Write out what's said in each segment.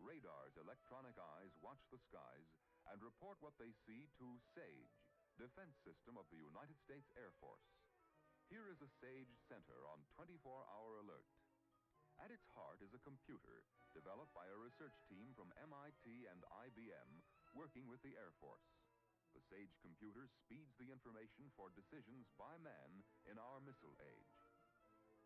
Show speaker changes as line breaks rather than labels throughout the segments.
radar's electronic eyes watch the skies and report what they see to SAGE, Defense System of the United States Air Force. Here is a SAGE center on 24-hour alert. At its heart is a computer developed by a research team from MIT and IBM working with the Air Force. The SAGE computer speeds the information for decisions by man in our missile age.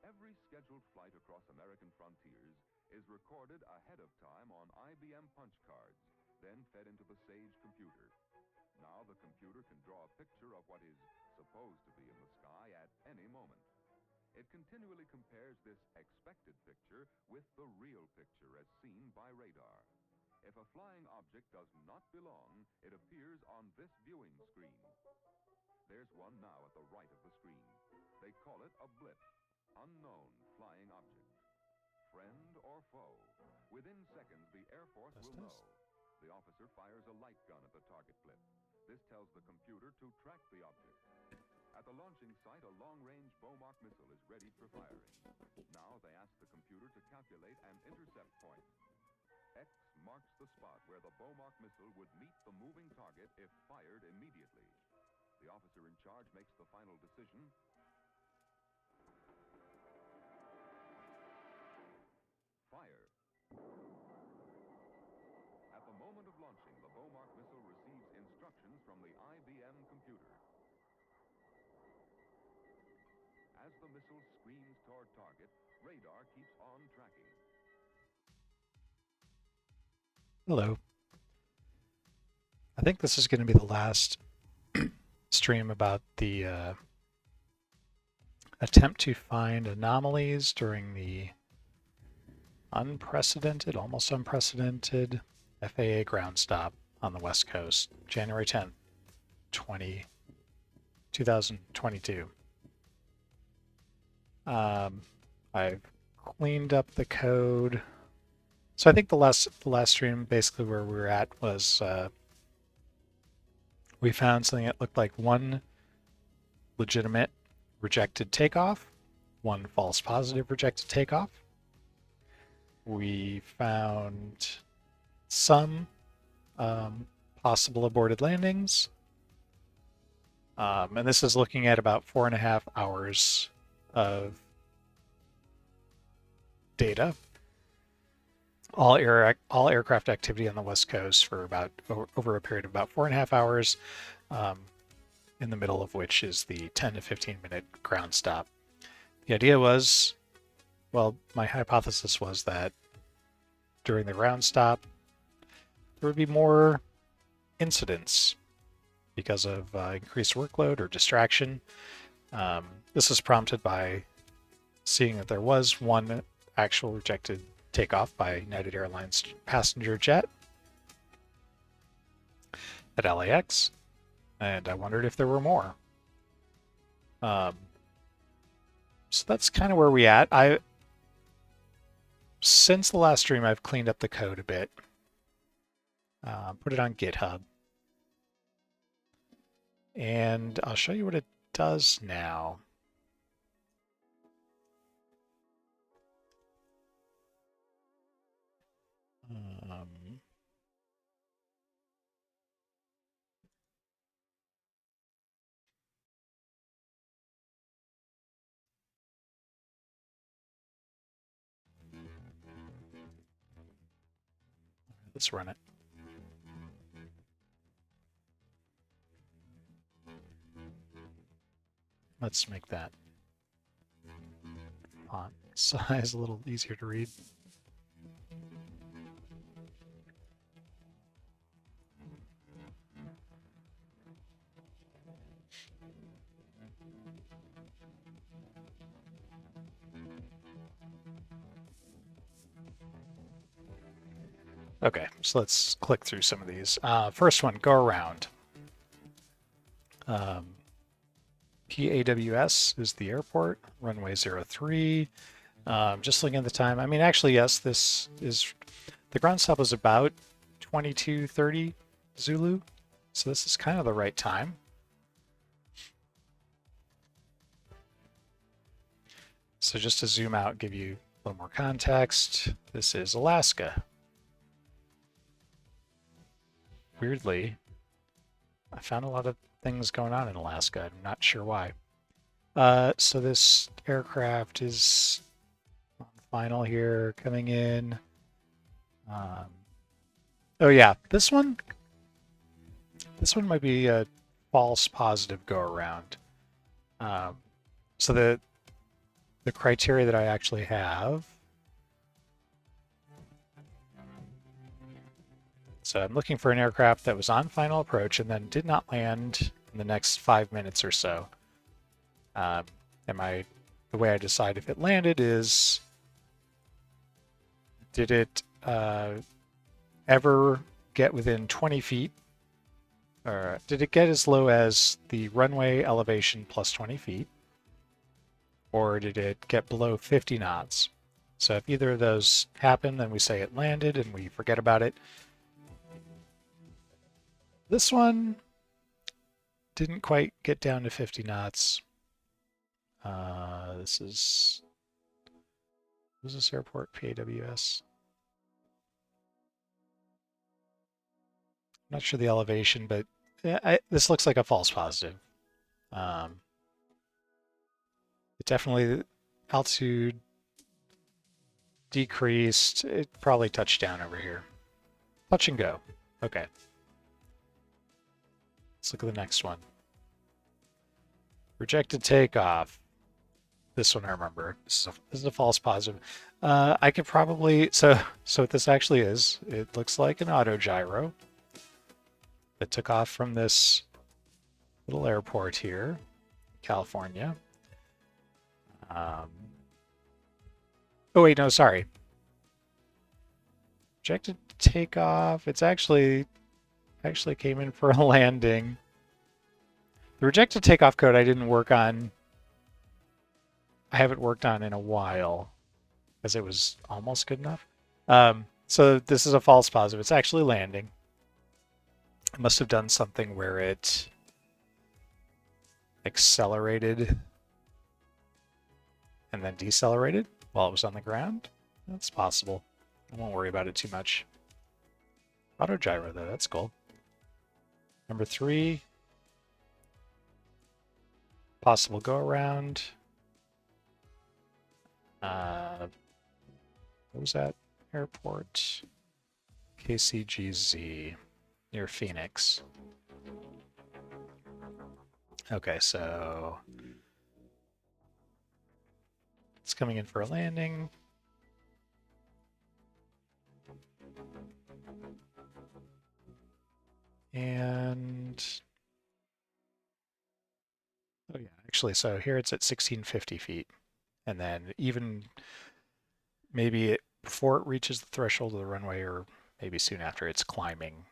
Every scheduled flight across American frontiers is recorded ahead of time on IBM punch cards, then fed into the SAGE computer. Now the computer can draw a picture of what is supposed to be in the sky at any moment. It continually compares this expected picture with the real picture as seen by radar. If a flying object does not belong, it appears on this viewing screen. There's one now at the right of the screen. They call it a blip. Unknown flying object. Friend or foe? Within seconds, the Air Force will know. The officer fires a light gun at the target blip. This tells the computer to track the object. At the launching site, a long-range Bomach missile is ready for firing. Now they ask the computer to calculate an intercept point. X marks the spot where the Bomach missile would meet the moving target if fired immediately. The officer in charge makes the final decision. Fire. At the moment of launching, the Bomach missile receives instructions from the IBM computer. As the missile screams toward target, radar keeps on tracking.
Hello. I think this is going to be the last stream about the attempt to find anomalies during the unprecedented, almost unprecedented FAA ground stop on the West Coast, January 10th, 2022. I've cleaned up the code. So I think the last stream, basically where we were at was we found something that looked like one legitimate rejected takeoff, one false positive rejected takeoff. We found some possible aborted landings. And this is looking at about 4.5 hours of data. All aircraft activity on the West Coast for about over a period of about 4.5 hours, in the middle of which is the 10 to 15 minute ground stop. The idea was, well, my hypothesis was that during the ground stop, there would be more incidents because of increased workload or distraction. This is prompted by seeing that there was one actual rejected takeoff by United Airlines passenger jet at LAX, and I wondered if there were more. So that's kind of where we at. Since the last stream, I've cleaned up the code a bit, put it on GitHub, and I'll show you what it does now. Let's run it. Let's make that font size a little easier to read. Okay, so let's click through some of these. First one, go around. PAWS is the airport, runway 03. Just looking at the time, I mean, actually, yes, this is, the ground stop was about 22:30 Zulu, so this is kind of the right time. So just to zoom out, give you a little more context, this is Alaska. weirdly, I found a lot of things going on in Alaska. I'm not sure why. So this aircraft is on final here, coming in. Oh yeah, this one might be a false positive go around. So the criteria that I actually have. So I'm looking for an aircraft that was on final approach and then did not land in the next 5 minutes or so. The way I decide if it landed is, did it ever get within 20 feet? Or did it get as low as the runway elevation plus 20 feet? Or did it get below 50 knots? So if either of those happen, then we say it landed and we forget about it. This one didn't quite get down to 50 knots. This is, was this airport PAWS? Not sure the elevation, but this looks like a false positive. It definitely, altitude decreased. It probably touched down over here. Touch and go. Okay. Let's look at the next one. Rejected takeoff. This one I remember. This is a false positive. I could probably, so what this actually is, it looks like an auto gyro that took off from this little airport here, California. Oh wait, no, sorry. Rejected takeoff. It's actually came in for a landing. The rejected takeoff code I didn't work on. I haven't worked on in a while because it was almost good enough. So this is a false positive. It's actually landing. It must have done something where it accelerated and then decelerated while it was on the ground. That's possible. I won't worry about it too much. Auto gyro though, that's cool. Number 3. Possible go around. What was that airport? KCGZ near Phoenix. Okay, so it's coming in for a landing. And oh yeah, actually, so here it's at 1650 feet. And then even maybe before it reaches the threshold of the runway, or maybe soon after, it's climbing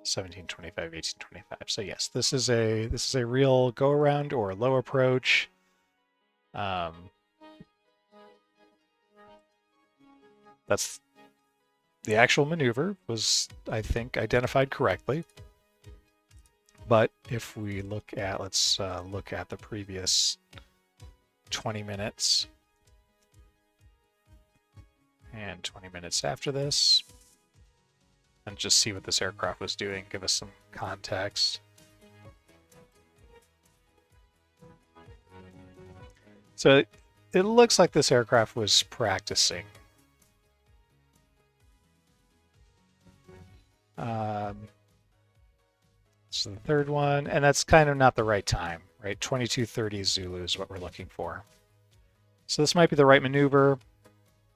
1725, 1825. So yes, this is a real go around or low approach. That's the actual maneuver was, I think, identified correctly. But if we look at, let's look at the previous 20 minutes and 20 minutes after this, and just see what this aircraft was doing, give us some context. So it looks like this aircraft was practicing. So the third one, and that's kind of not the right time, right? 2230 Zulu is what we're looking for. So this might be the right maneuver,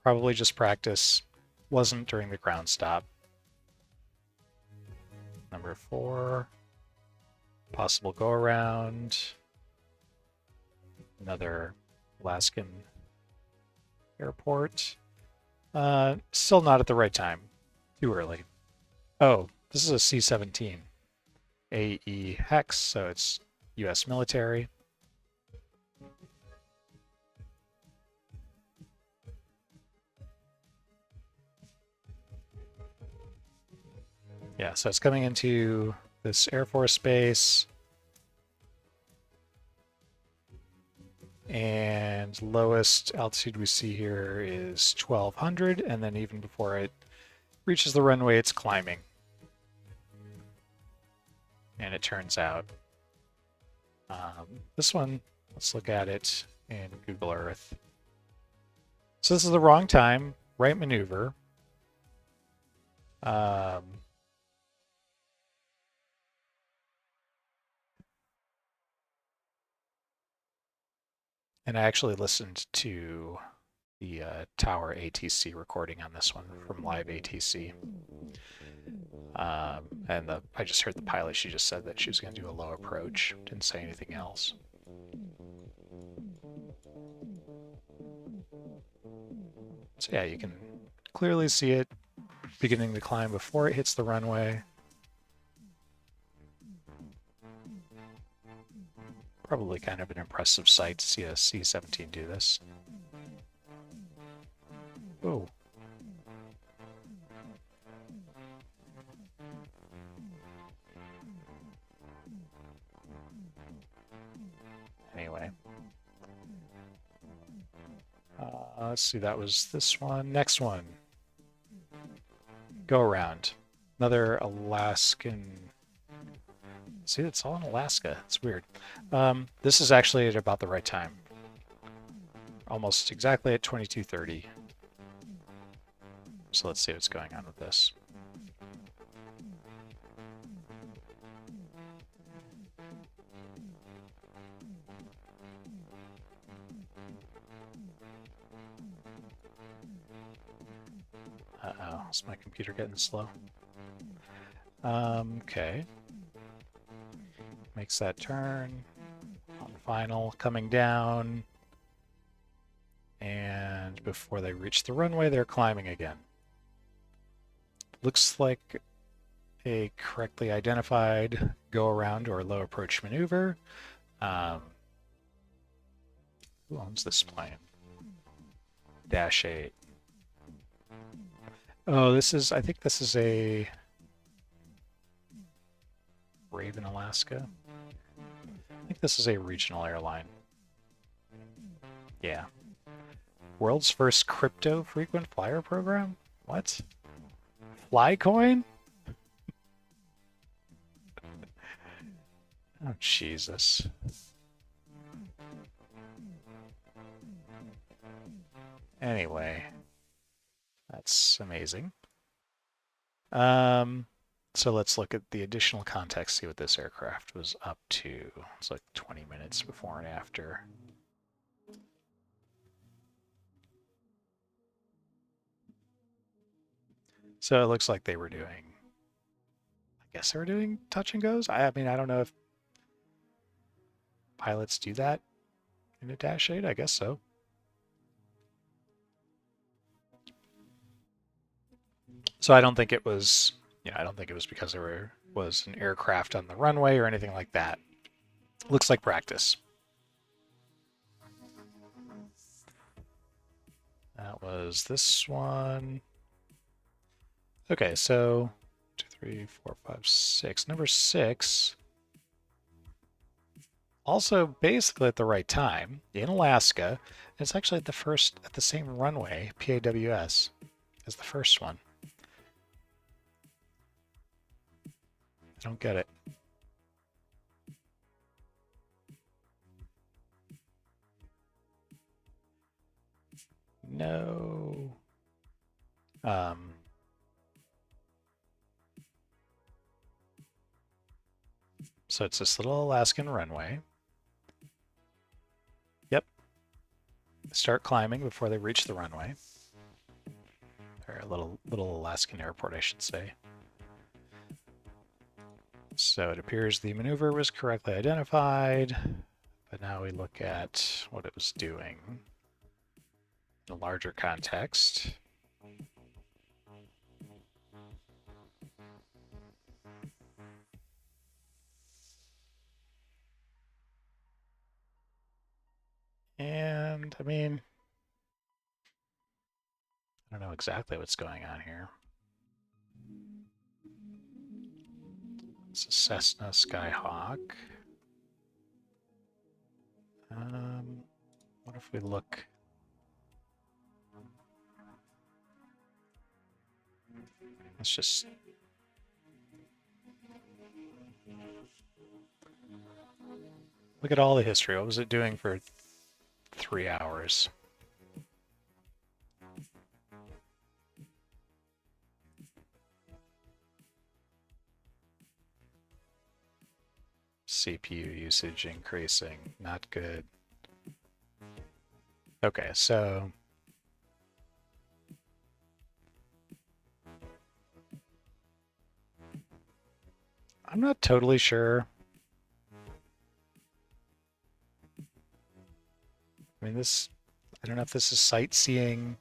probably just practice, wasn't during the ground stop. Number 4, possible go around, another Alaskan airport. Still not at the right time, too early. Oh, this is a C-17. AE Hex, so it's US military. Yeah, so it's coming into this Air Force base. And lowest altitude we see here is 1200, and then even before it reaches the runway, it's climbing. And it turns out this one, let's look at it in Google Earth. So this is the wrong time, right maneuver. And I actually listened to the Tower ATC recording on this one from Live ATC. And I just heard the pilot, she just said that she was going to do a low approach, didn't say anything else. So yeah, you can clearly see it beginning to climb before it hits the runway. Probably kind of an impressive sight to see a C-17 do this. Oh. Anyway. Let's see, that was this one. Next one. Go around. Another Alaskan. See, it's all in Alaska. It's weird. This is actually at about the right time. Almost exactly at 22:30. So let's see what's going on with this. Uh-oh, is my computer getting slow? Okay. Makes that turn. On final, coming down. And before they reach the runway, they're climbing again. Looks like a correctly identified go-around or low approach maneuver. Who owns this plane? Dash 8. Oh, I think this is a Raven, Alaska. I think this is a regional airline. Yeah. World's first crypto frequent flyer program? What? Flycoin? Oh, Jesus. Anyway, that's amazing. So let's look at the additional context, see what this aircraft was up to. It's like 20 minutes before and after. So it looks like they were doing, I guess they were doing touch and goes. I mean, I don't know if pilots do that in a Dash 8. I guess so. So I don't think it was, I don't think it was because there was an aircraft on the runway or anything like that. Looks like practice. That was this one. Okay, so 2, 3, 4, 5, 6. Number 6. Also basically at the right time in Alaska. It's actually at the same runway, PAWS, as the first one. I don't get it. No. So it's this little Alaskan runway. Yep. Start climbing before they reach the runway. Or a little Alaskan airport, I should say. So it appears the maneuver was correctly identified, but now we look at what it was doing in a larger context. And, I mean, I don't know exactly what's going on here. It's a Cessna Skyhawk. What if we look? Let's just... Look at all the history. What was it doing for 3 hours? CPU usage increasing. Not good. Okay, so I'm not totally sure. I mean, I don't know if this is sightseeing.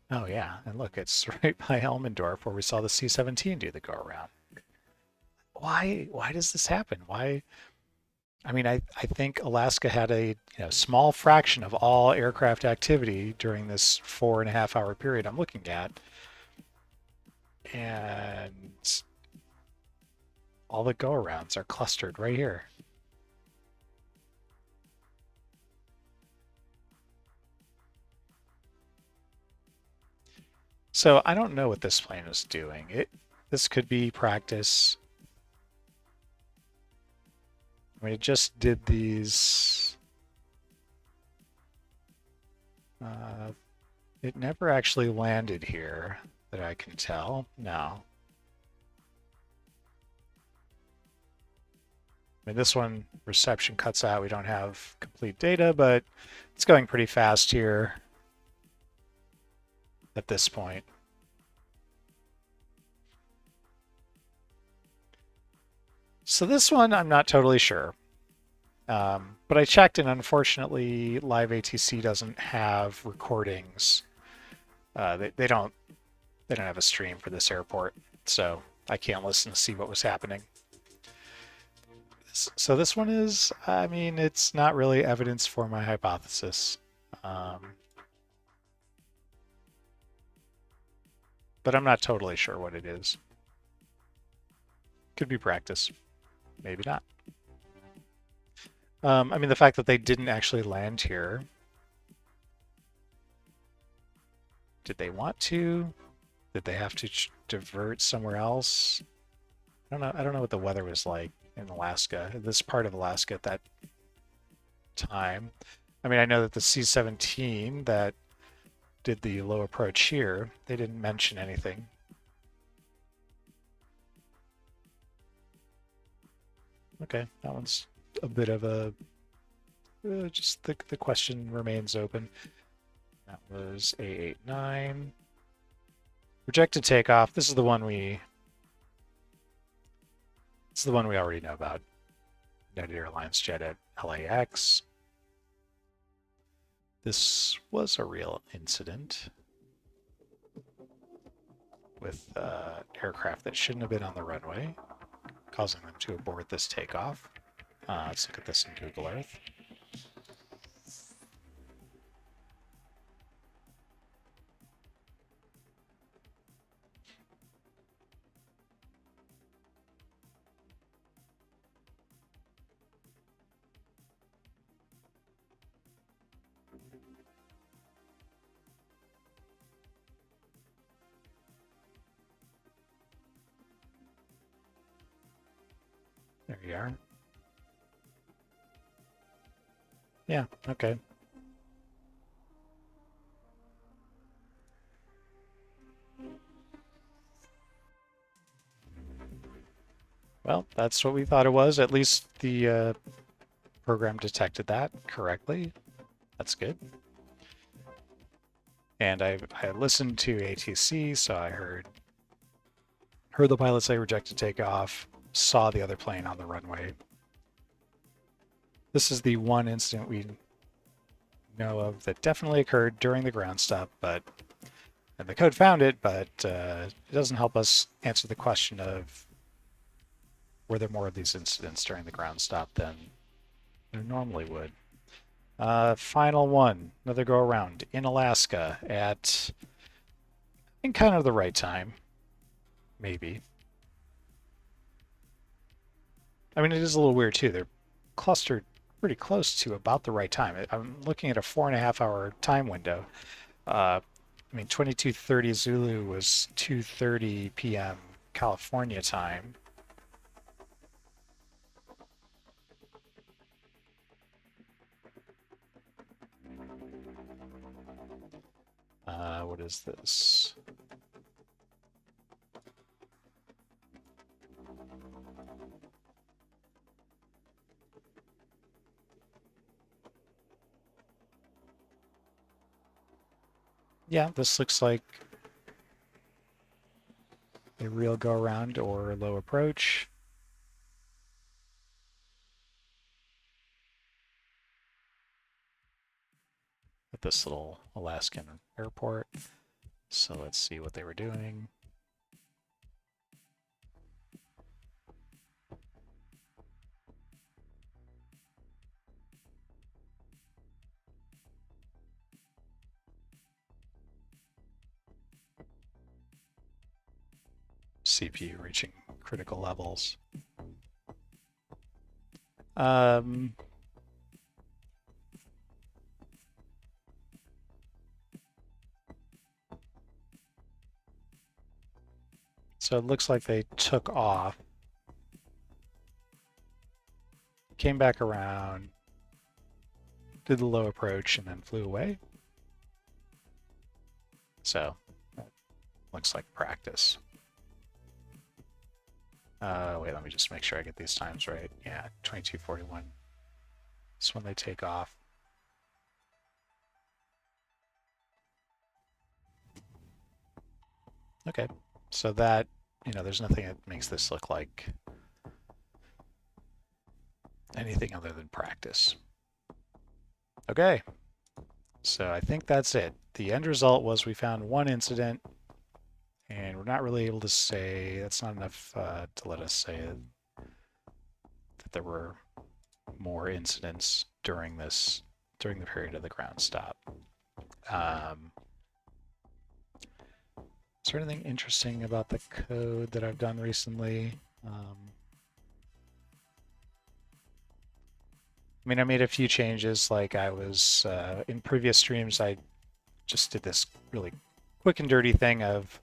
Oh yeah, and look, it's right by Elmendorf where we saw the C-17 do the go around. Why does this happen? Why? I mean, I think Alaska had a small fraction of all aircraft activity during this 4.5 hour period I'm looking at, and all the go-arounds are clustered right here. So I don't know what this plane is doing. This could be practice. I mean, it just did these. It never actually landed here that I can tell. No. I mean, this one, reception cuts out. We don't have complete data, but it's going pretty fast here at this point. So this one, I'm not totally sure. But I checked, and unfortunately, Live ATC doesn't have recordings. They don't have a stream for this airport, so I can't listen to see what was happening. So this one is, I mean, it's not really evidence for my hypothesis. But I'm not totally sure what it is. Could be practice. Maybe not. I mean, the fact that they didn't actually land here. Did they want to? Did they have to divert somewhere else? I don't know. I don't know what the weather was like in Alaska, this part of Alaska at that time. I mean, I know that the C-17 that did the low approach here, they didn't mention anything. Okay, that one's a bit of a just the question remains open. That was A89. Rejected takeoff. This is the one we already know about. United Airlines jet at LAX. This was a real incident with aircraft that shouldn't have been on the runway, causing them to abort this takeoff. Let's look at this in Google Earth. There you are. Yeah, okay. Well, that's what we thought it was. At least the program detected that correctly. That's good. And I listened to ATC, so I heard the pilot say rejected takeoff, saw the other plane on the runway. This is the one incident we know of that definitely occurred during the ground stop, and the code found it, but it doesn't help us answer the question of were there more of these incidents during the ground stop than there normally would. Final one, another go around in Alaska at, I think, kind of the right time, maybe. I mean, it is a little weird too. They're clustered pretty close to about the right time. I'm looking at a 4.5 hour time window. I mean, 22:30 Zulu was 2:30 p.m. California time. What is this? Yeah, this looks like a real go around or low approach. At this little Alaskan airport. So let's see what they were doing. CPU reaching critical levels. So it looks like they took off, came back around, did the low approach, and then flew away. So looks like practice. Wait, let me just make sure I get these times right. Yeah, 22:41. That's when they take off. Okay, so that, there's nothing that makes this look like anything other than practice. Okay, so I think that's it. The end result was we found one incident, and we're not really able to say, that's not enough to let us say that there were more incidents during the period of the ground stop. Is there anything interesting about the code that I've done recently? I mean, I made a few changes. Like I was in previous streams, I just did this really quick and dirty thing of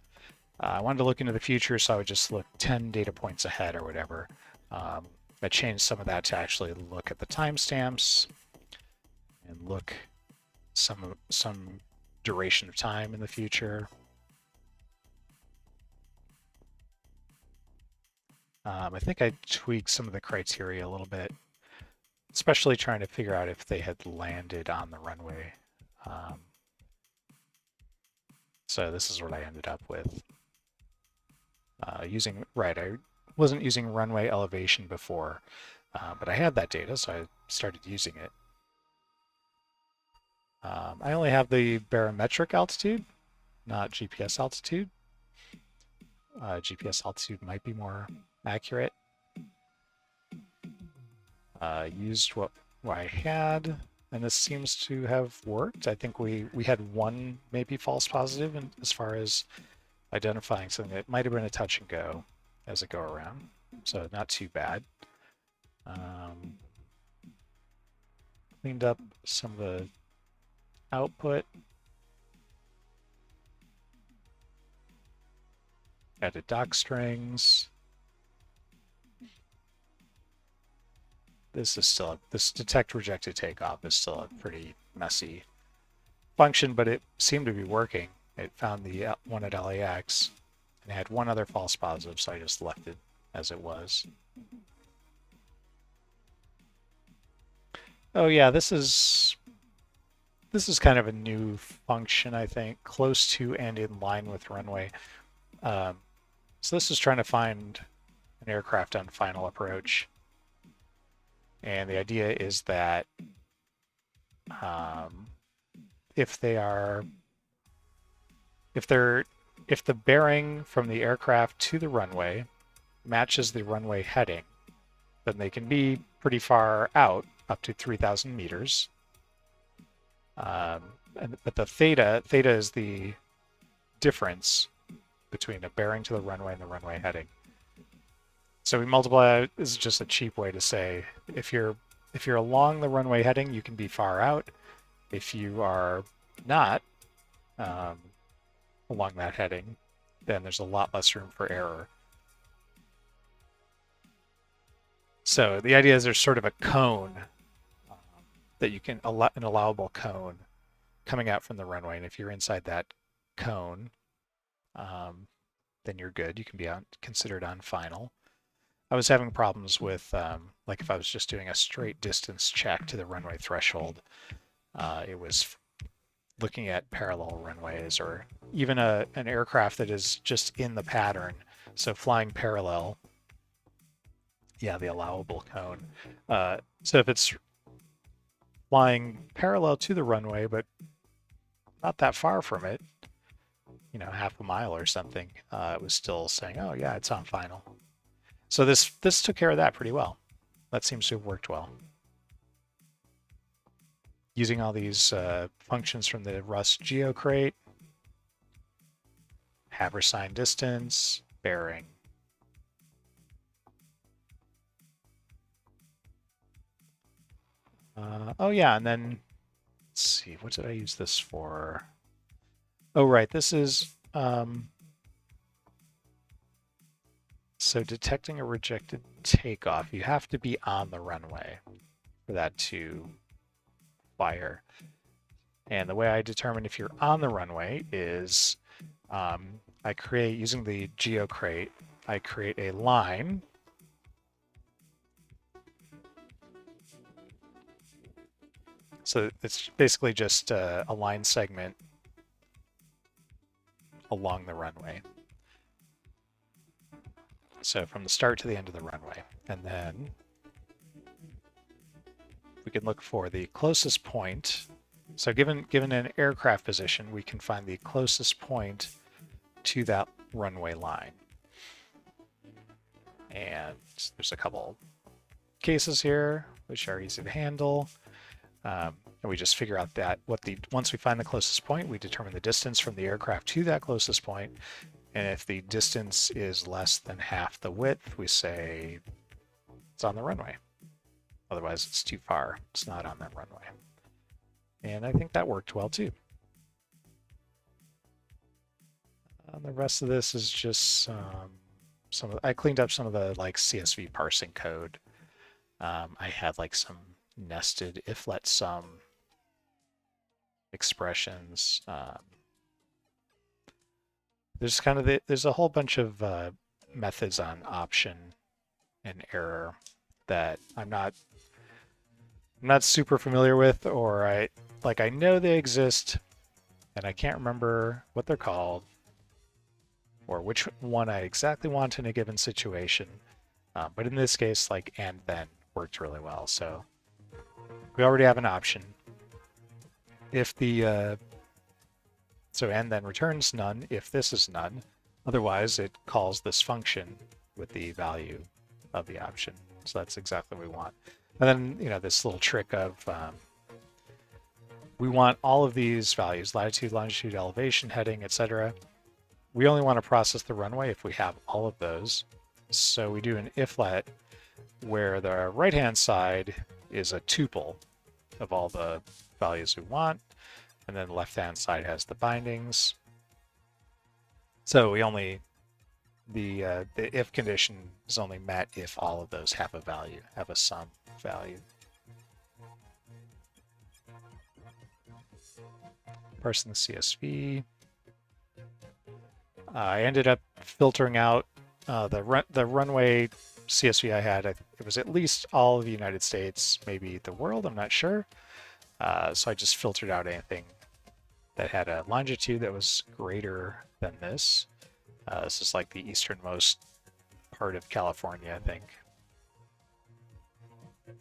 I wanted to look into the future, so I would just look 10 data points ahead or whatever. I changed some of that to actually look at the timestamps and look some duration of time in the future. I think I tweaked some of the criteria a little bit, especially trying to figure out if they had landed on the runway. So this is what I ended up with. I wasn't using runway elevation before, but I had that data, so I started using it. I only have the barometric altitude, not GPS altitude. GPS altitude might be more accurate. Used what I had, and this seems to have worked. I think we had one maybe false positive as far as identifying something that might have been a touch and go as a go around, so not too bad. Cleaned up some of the output. Added doc strings. This detect rejected takeoff is still a pretty messy function, but it seemed to be working. It found the one at LAX and had one other false positive, so I just left it as it was. Oh yeah, this is kind of a new function, I think, close to and in line with runway. So this is trying to find an aircraft on final approach. And the idea is that if the bearing from the aircraft to the runway matches the runway heading, then they can be pretty far out, up to 3,000 meters. But the theta is the difference between a bearing to the runway and the runway heading. So we multiply. This is just a cheap way to say if you're along the runway heading, you can be far out. If you are not along that heading, then there's a lot less room for error. So the idea is there's sort of a cone that you can an allowable cone coming out from the runway, and if you're inside that cone, then you're good. You can be considered on final. I was having problems with like if I was just doing a straight distance check to the runway threshold, it was looking at parallel runways or even an aircraft that is just in the pattern. So flying parallel, yeah, the allowable cone. So if it's flying parallel to the runway, but not that far from it, you know, half a mile or something, it was still saying, oh yeah, it's on final. So this took care of that pretty well. That seems to have worked well. Using all these functions from the Rust geocrate, haversine distance, bearing. Oh yeah, and then let's see, what did I use this for? Oh right, this is so detecting a rejected takeoff. You have to be on the runway for that to fire. And the way I determine if you're on the runway is I create, using the geocrate, I create a line. So it's basically just a line segment along the runway. So from the start to the end of the runway. And then we can look for the closest point. So given an aircraft position, we can find the closest point to that runway line. And there's a couple cases here which are easy to handle. And we just figure out that once we find the closest point, we determine the distance from the aircraft to that closest point. And if the distance is less than half the width, we say it's on the runway. Otherwise, it's too far. It's not on that runway. And I think that worked well too. The rest of this is just I cleaned up some of the like CSV parsing code. I had like some nested if let sum expressions. There's kind of there's a whole bunch of methods on option and error that I'm not super familiar with, or I know they exist and I can't remember what they're called or which one I exactly want in a given situation. But in this case, like and then worked really well. So we already have an option. If the so and then returns none if this is none. Otherwise, it calls this function with the value of the option. So that's exactly what we want. And then, you know, this little trick of we want all of these values, latitude, longitude, elevation, heading, etc. We only want to process the runway if we have all of those. So we do an if let where the right-hand side is a tuple of all the values we want, and then the left-hand side has the bindings. So we only the if condition is only met if all of those have a value, have a sum value. Parsing the CSV. I ended up filtering out the runway CSV I had. It was at least all of the United States, maybe the world, I'm not sure. So I just filtered out anything that had a longitude that was greater than this. This is like the easternmost part of California, I think.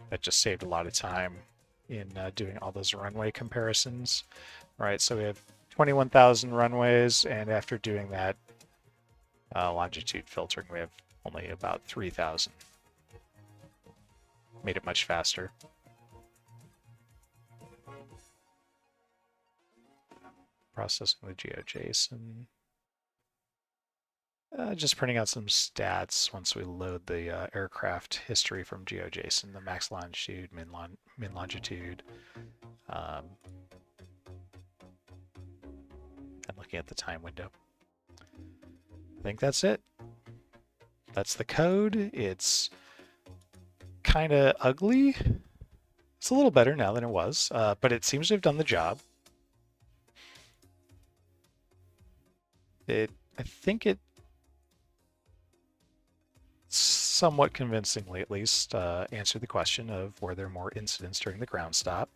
That just saved a lot of time in doing all those runway comparisons. Right, so we have 21,000 runways, and after doing that longitude filtering, we have only about 3,000. Made it much faster. Processing the GeoJSON. Just printing out some stats once we load the aircraft history from GeoJSON, the max longitude, min longitude, and looking at the time window. I think that's it. That's the code. It's kind of ugly. It's a little better now than it was, but it seems to have done the job. I think it somewhat convincingly, at least, answered the question of were there more incidents during the ground stop.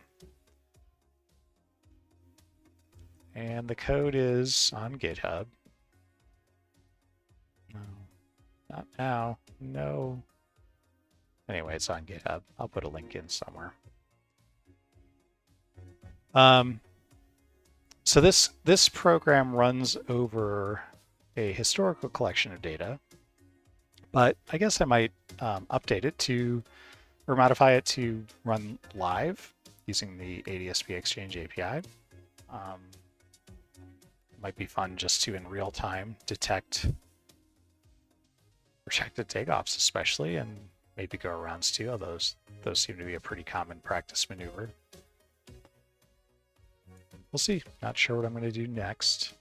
And the code is on GitHub. No, not now. No. Anyway, it's on GitHub. I'll put a link in somewhere. So this program runs over a historical collection of data, but I guess I might update it to, or modify it to run live using the ADSB Exchange API. Might be fun just to, in real time, detect projected takeoffs especially, and maybe go arounds too, although those seem to be a pretty common practice maneuver. We'll see. Not sure what I'm going to do next.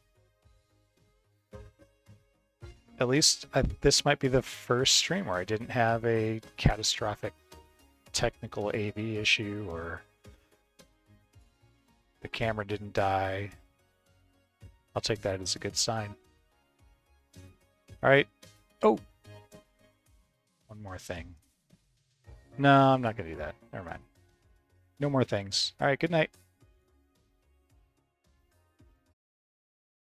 At least this might be the first stream where I didn't have a catastrophic technical AV issue, or the camera didn't die. I'll take that as a good sign. All right. Oh, one more thing. No, I'm not going to do that. Never mind. No more things. All right, good night.